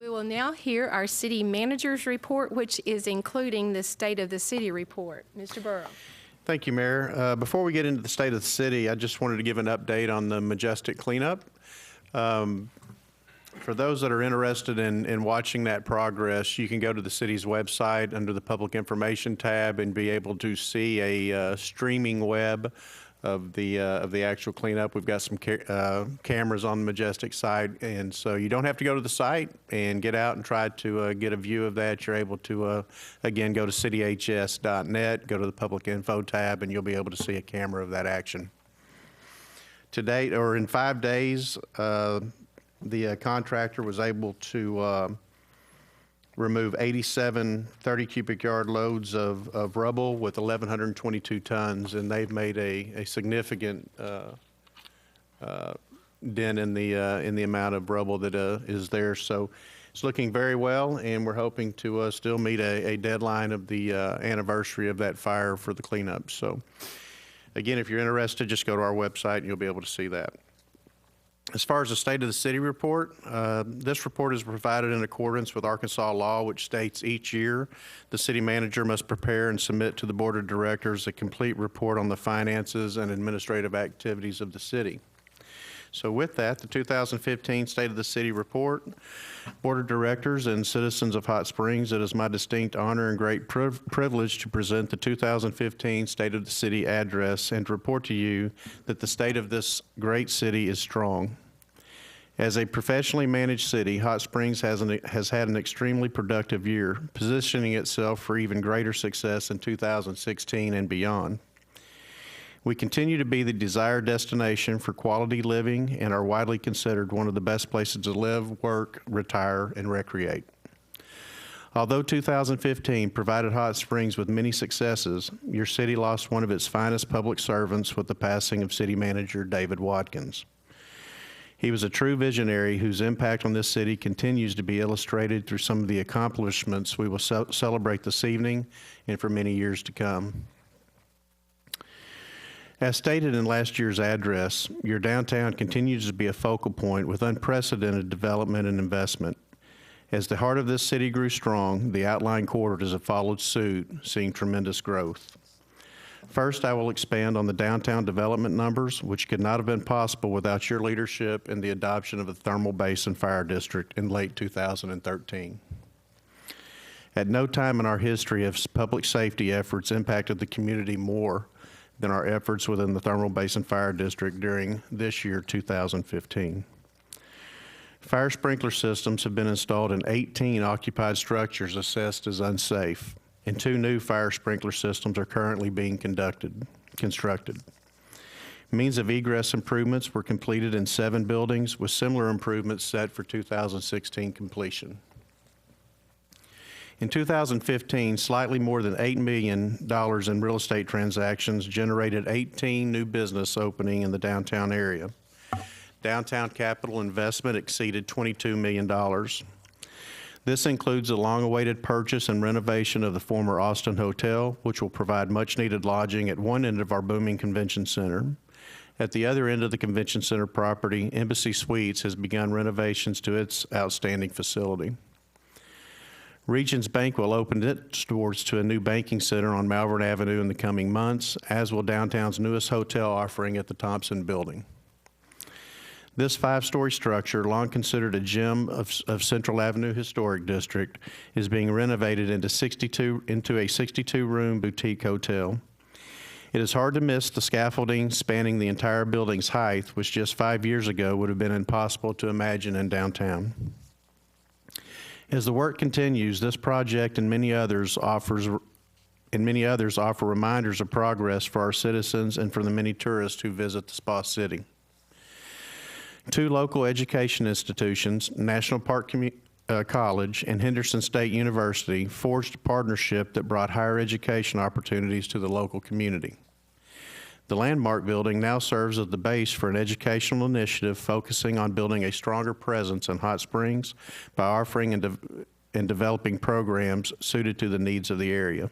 We will now hear our city manager's report, which is including the State of the City report. Mr. Burrow. Thank you, Mayor. Before we get into the state of the city, I just wanted to give an update on the Majestic cleanup. For those that are interested in watching that progress, you can go to the city's website under the Public Information tab and be able to see a streaming web of the actual cleanup. We've got some cameras on the Majestic site, and so you don't have to go to the site and get out and try to get a view of that. You're able to, again, go to cityhs.net, go to the Public Info tab, and you'll be able to see a camera of that action. To date, or in 5 days, the contractor was able to remove 87 30 cubic yard loads of rubble with 1,122 tons, and they've made a significant dent in the amount of rubble that is there. So it's looking very well, and we're hoping to still meet a deadline of the anniversary of that fire for the cleanup. So again, if you're interested, just go to our website and you'll be able to see that. As far as the State of the City report, this report is provided in accordance with Arkansas law, which states each year the city manager must prepare and submit to the Board of Directors a complete report on the finances and administrative activities of the city. So with that, the 2015 State of the City report, Board of Directors and citizens of Hot Springs, it is my distinct honor and great privilege to present the 2015 State of the City address and to report to you that the state of this great city is strong. As a professionally managed city, Hot Springs has had an extremely productive year, positioning itself for even greater success in 2016 and beyond. We continue to be the desired destination for quality living and are widely considered one of the best places to live, work, retire, and recreate. Although 2015 provided Hot Springs with many successes, your city lost one of its finest public servants with the passing of City Manager David Watkins. He was a true visionary whose impact on this city continues to be illustrated through some of the accomplishments we will celebrate this evening and for many years to come. As stated in last year's address, your downtown continues to be a focal point with unprecedented development and investment. As the heart of this city grew strong, the outlying corridors have followed suit, seeing tremendous growth. First, I will expand on the downtown development numbers, which could not have been possible without your leadership in the adoption of the Thermal Basin Fire District in late 2013. At no time in our history have public safety efforts impacted the community more than our efforts within the Thermal Basin Fire District during this year, 2015. Fire sprinkler systems have been installed in 18 occupied structures assessed as unsafe, and 2 new fire sprinkler systems are currently being constructed. Means of egress improvements were completed in 7 buildings, with similar improvements set for 2016 completion. In 2015, slightly more than $8 million in real estate transactions generated 18 new business opening in the downtown area. Downtown capital investment exceeded $22 million. This includes a long-awaited purchase and renovation of the former Austin Hotel, which will provide much-needed lodging at one end of our booming convention center. At the other end of the convention center property, Embassy Suites has begun renovations to its outstanding facility. Regions Bank will open its doors to a new banking center on Malvern Avenue in the coming months, as will downtown's newest hotel offering at the Thompson Building. This 5-story structure, long considered a gem of Central Avenue Historic District, is being renovated into a 62-room boutique hotel. It is hard to miss the scaffolding spanning the entire building's height, which just 5 years ago would have been impossible to imagine in downtown. As the work continues, this project and many others offer reminders of progress for our citizens and for the many tourists who visit the Spa City. 2 local education institutions, National Park College and Henderson State University, forged a partnership that brought higher education opportunities to the local community. The Landmark Building now serves as the base for an educational initiative focusing on building a stronger presence in Hot Springs by offering and developing programs suited to the needs of the area.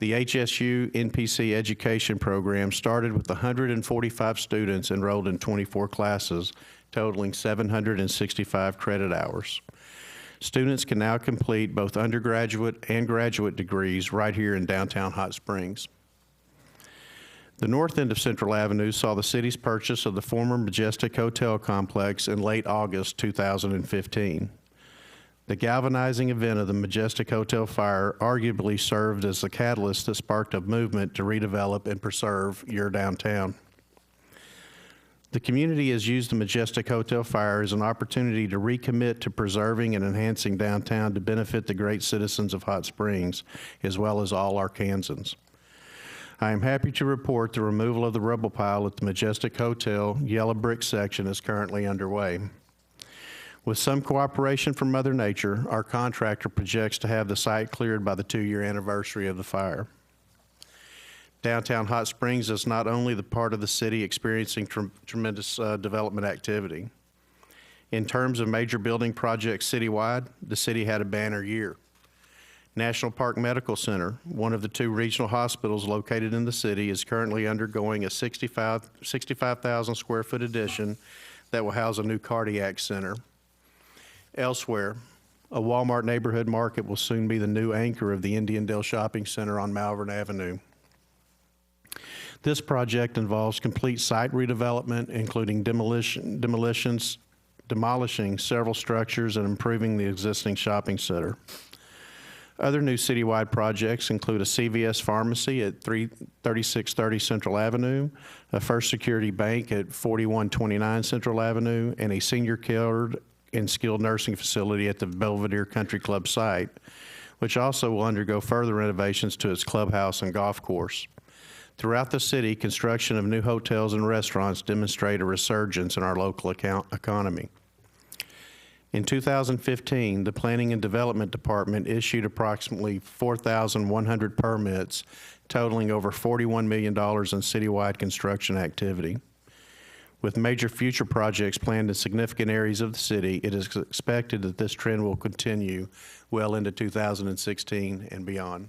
The HSU NPC education program started with 145 students enrolled in 24 classes, totaling 765 credit hours. Students can now complete both undergraduate and graduate degrees right here in downtown Hot Springs. The north end of Central Avenue saw the city's purchase of the former Majestic Hotel complex in late August 2015. The galvanizing event of the Majestic Hotel fire arguably served as the catalyst that sparked a movement to redevelop and preserve your downtown. The community has used the Majestic Hotel fire as an opportunity to recommit to preserving and enhancing downtown to benefit the great citizens of Hot Springs, as well as all Arkansans. I am happy to report the removal of the rubble pile at the Majestic Hotel yellow brick section is currently underway. With some cooperation from Mother Nature, our contractor projects to have the site cleared by the 2-year anniversary of the fire. Downtown Hot Springs is not only the part of the city experiencing tremendous development activity. In terms of major building projects citywide, the city had a banner year. National Park Medical Center, one of the 2 regional hospitals located in the city, is currently undergoing a 65,000 square foot addition that will house a new cardiac center. Elsewhere, a Walmart neighborhood market will soon be the new anchor of the Indiandale Shopping Center on Malvern Avenue. This project involves complete site redevelopment, including demolishing several structures and improving the existing shopping center. Other new citywide projects include a CVS pharmacy at 3630 Central Avenue, a First Security Bank at 4129 Central Avenue, and a senior care and skilled nursing facility at the Belvedere Country Club site, which also will undergo further renovations to its clubhouse and golf course. Throughout the city, construction of new hotels and restaurants demonstrate a resurgence in our local economy. In 2015, the Planning and Development Department issued approximately 4,100 permits, totaling over $41 million in citywide construction activity. With major future projects planned in significant areas of the city, it is expected that this trend will continue well into 2016 and beyond.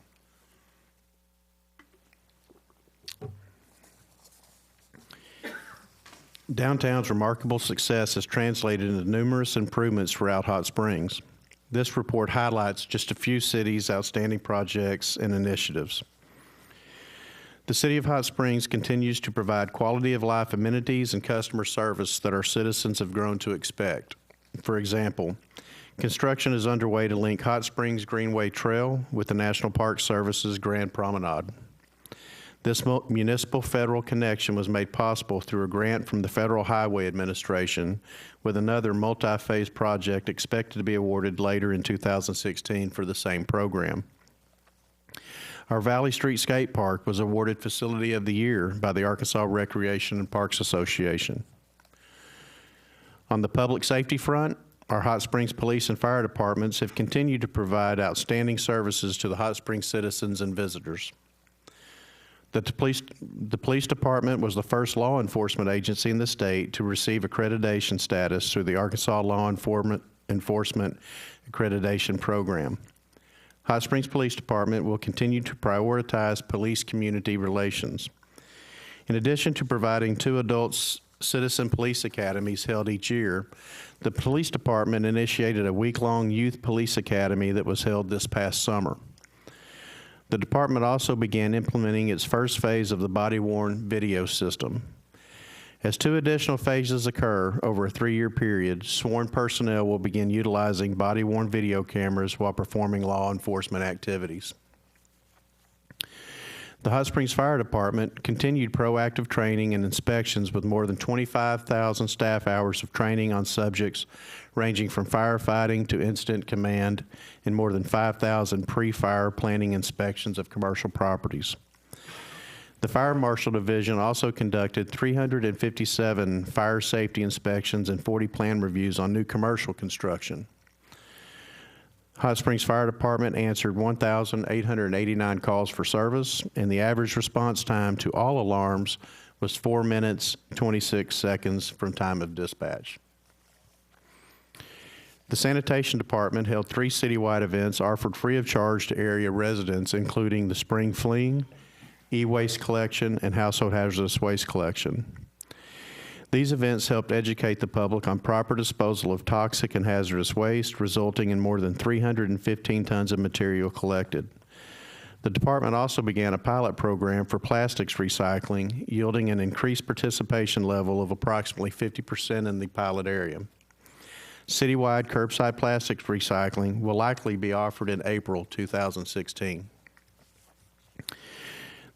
Downtown's remarkable success has translated into numerous improvements throughout Hot Springs. This report highlights just a few cities' outstanding projects and initiatives. The City of Hot Springs continues to provide quality of life amenities and customer service that our citizens have grown to expect. For example, construction is underway to link Hot Springs Greenway Trail with the National Park Service's Grand Promenade. This municipal federal connection was made possible through a grant from the Federal Highway Administration, with another multi-phase project expected to be awarded later in 2016 for the same program. Our Valley Street Skate Park was awarded Facility of the Year by the Arkansas Recreation and Parks Association. On the public safety front, our Hot Springs Police and Fire Departments have continued to provide outstanding services to the Hot Springs citizens and visitors. The police department was the first law enforcement agency in the state to receive accreditation status through the Arkansas Law Enforcement Accreditation Program. Hot Springs Police Department will continue to prioritize police-community relations. In addition to providing 2 adult citizen police academies held each year, the police department initiated a week-long youth police academy that was held this past summer. The department also began implementing its first phase of the body-worn video system. As 2 additional phases occur over a 3-year period, sworn personnel will begin utilizing body-worn video cameras while performing law enforcement activities. The Hot Springs Fire Department continued proactive training and inspections with more than 25,000 staff hours of training on subjects ranging from firefighting to incident command and more than 5,000 pre-fire planning inspections of commercial properties. The Fire Marshal Division also conducted 357 fire safety inspections and 40 plan reviews on new commercial construction. Hot Springs Fire Department answered 1,889 calls for service, and the average response time to all alarms was 4 minutes, 26 seconds from time of dispatch. The Sanitation Department held 3 citywide events offered free of charge to area residents, including the Spring Fling, e-waste collection, and household hazardous waste collection. These events helped educate the public on proper disposal of toxic and hazardous waste, resulting in more than 315 tons of material collected. The department also began a pilot program for plastics recycling, yielding an increased participation level of approximately 50% in the pilot area. Citywide curbside plastics recycling will likely be offered in April 2016.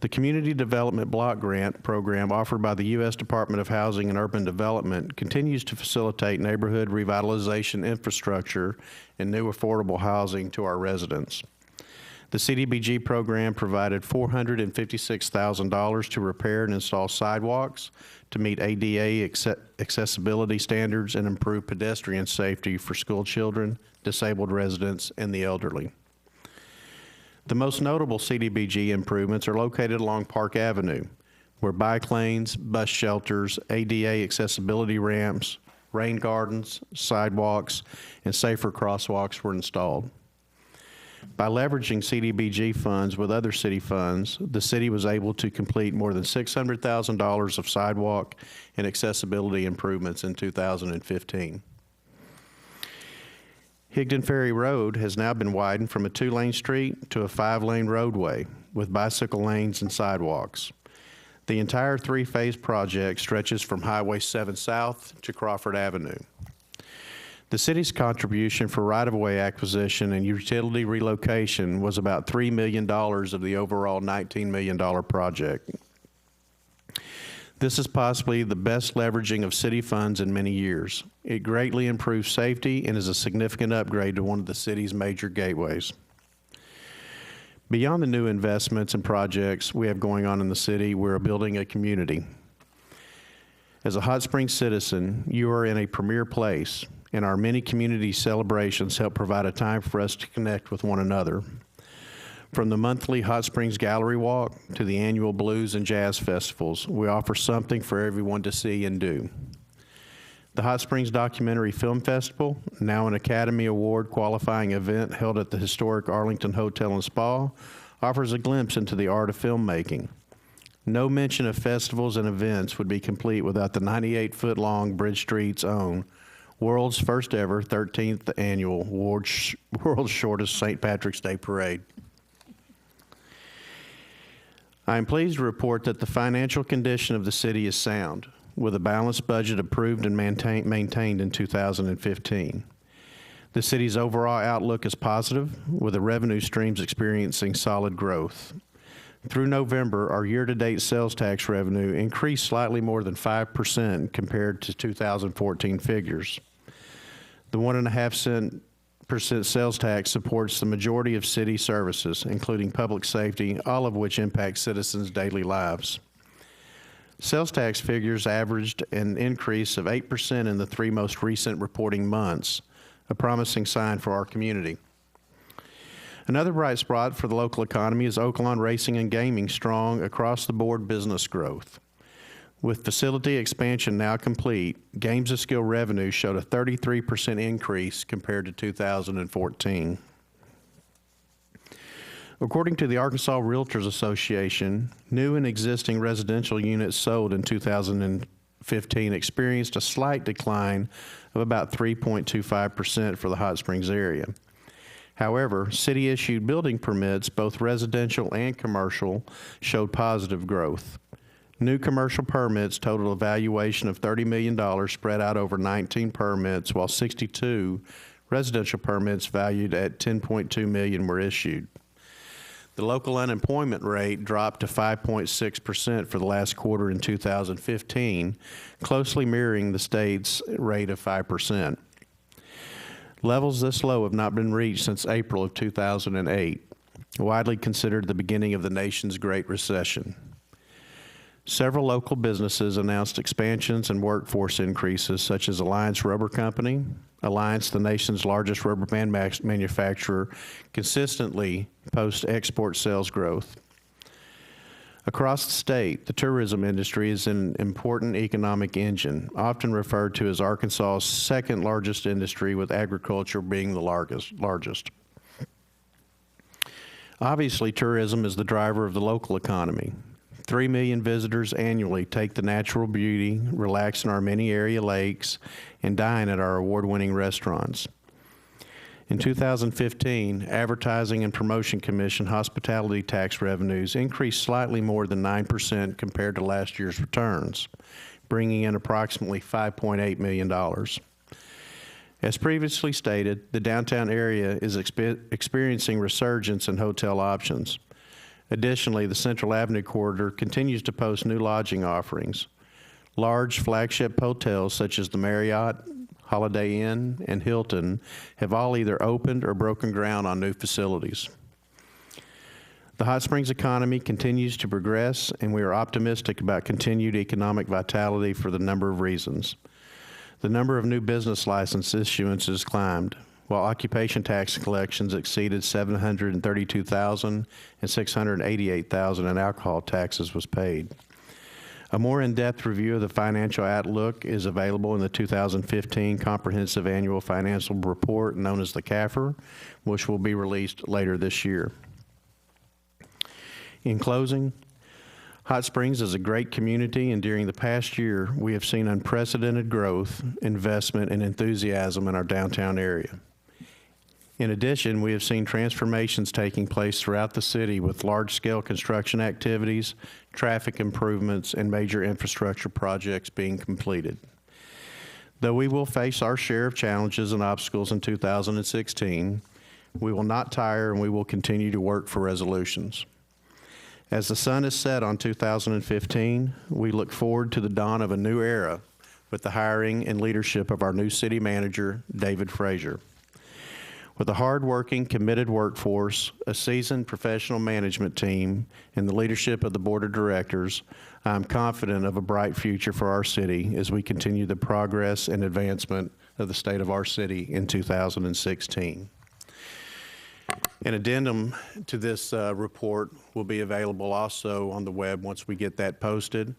The Community Development Block Grant program offered by the U.S. Department of Housing and Urban Development continues to facilitate neighborhood revitalization infrastructure and new affordable housing to our residents. The CDBG program provided $456,000 to repair and install sidewalks to meet ADA accessibility standards and improve pedestrian safety for school children, disabled residents, and the elderly. The most notable CDBG improvements are located along Park Avenue, where bike lanes, bus shelters, ADA accessibility ramps, rain gardens, sidewalks, and safer crosswalks were installed. By leveraging CDBG funds with other city funds, the city was able to complete more than $600,000 of sidewalk and accessibility improvements in 2015. Higdon Ferry Road has now been widened from a 2-lane street to a 5-lane roadway with bicycle lanes and sidewalks. The entire 3-phase project stretches from Highway 7 South to Crawford Avenue. The city's contribution for right-of-way acquisition and utility relocation was about $3 million of the overall $19 million project. This is possibly the best leveraging of city funds in many years. It greatly improves safety and is a significant upgrade to one of the city's major gateways. Beyond the new investments and projects we have going on in the city, we're building a community. As a Hot Springs citizen, you are in a premier place, and our many community celebrations help provide a time for us to connect with one another. From the monthly Hot Springs Gallery Walk to the annual Blues and Jazz Festivals, we offer something for everyone to see and do. The Hot Springs Documentary Film Festival, now an Academy Award qualifying event held at the historic Arlington Hotel and Spa, offers a glimpse into the art of filmmaking. No mention of festivals and events would be complete without the 98-foot-long Bridge Street's own world's first ever 13th annual world's shortest St. Patrick's Day Parade. I am pleased to report that the financial condition of the city is sound, with a balanced budget approved and maintained in 2015. The city's overall outlook is positive, with the revenue streams experiencing solid growth. Through November, our year-to-date sales tax revenue increased slightly more than 5% compared to 2014 figures. The 1.5% sales tax supports the majority of city services, including public safety, all of which impact citizens' daily lives. Sales tax figures averaged an increase of 8% in the 3 most recent reporting months, a promising sign for our community. Another bright spot for the local economy is Oaklawn Racing and Gaming's strong across-the-board business growth. With facility expansion now complete, Games of Skill revenue showed a 33% increase compared to 2014. According to the Arkansas Realtors Association, new and existing residential units sold in 2015 experienced a slight decline of about 3.25% for the Hot Springs area. However, city-issued building permits, both residential and commercial, showed positive growth. New commercial permits totaled a valuation of $30 million spread out over 19 permits, while 62 residential permits valued at $10.2 million were issued. The local unemployment rate dropped to 5.6% for the last quarter in 2015, closely mirroring the state's rate of 5%. Levels this low have not been reached since April of 2008, widely considered the beginning of the nation's Great Recession. Several local businesses announced expansions and workforce increases, such as Alliance Rubber Company. Alliance, the nation's largest rubber band manufacturer, consistently posts export sales growth. Across the state, the tourism industry is an important economic engine, often referred to as Arkansas's second largest industry, with agriculture being the largest. Obviously, tourism is the driver of the local economy. 3 million visitors annually take the natural beauty, relax in our many area lakes, and dine at our award-winning restaurants. In 2015, Advertising and Promotion Commission hospitality tax revenues increased slightly more than 9% compared to last year's returns, bringing in approximately $5.8 million. As previously stated, the downtown area is experiencing resurgence in hotel options. Additionally, the Central Avenue corridor continues to post new lodging offerings. Large flagship hotels such as the Marriott, Holiday Inn, and Hilton have all either opened or broken ground on new facilities. The Hot Springs economy continues to progress, and we are optimistic about continued economic vitality for the number of reasons. The number of new business license issuances climbed, while occupation tax collections exceeded $732,000 and $688,000 in alcohol taxes was paid. A more in-depth review of the financial outlook is available in the 2015 Comprehensive Annual Financial Report, known as the CAFR, which will be released later this year. In closing, Hot Springs is a great community, and during the past year, we have seen unprecedented growth, investment, and enthusiasm in our downtown area. In addition, we have seen transformations taking place throughout the city with large-scale construction activities, traffic improvements, and major infrastructure projects being completed. Though we will face our share of challenges and obstacles in 2016, we will not tire and we will continue to work for resolutions. As the sun is set on 2015, we look forward to the dawn of a new era with the hiring and leadership of our new city manager, David Frazier. With a hard-working, committed workforce, a seasoned professional management team, and the leadership of the board of directors, I am confident of a bright future for our city as we continue the progress and advancement of the state of our city in 2016. An addendum to this report will be available also on the web once we get that posted.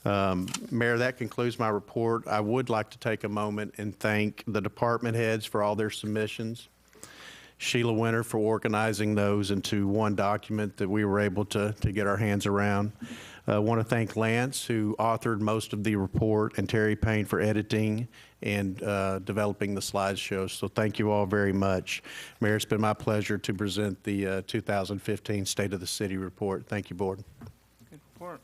Mayor, that concludes my report. I would like to take a moment and thank the department heads for all their submissions. Sheila Winter for organizing those into one document that we were able to get our hands around. I want to thank Lance, who authored most of the report, and Terry Payne for editing and developing the slideshow. So thank you all very much. Mayor, it's been my pleasure to present the 2015 State of the City report. Thank you, Board. Good report.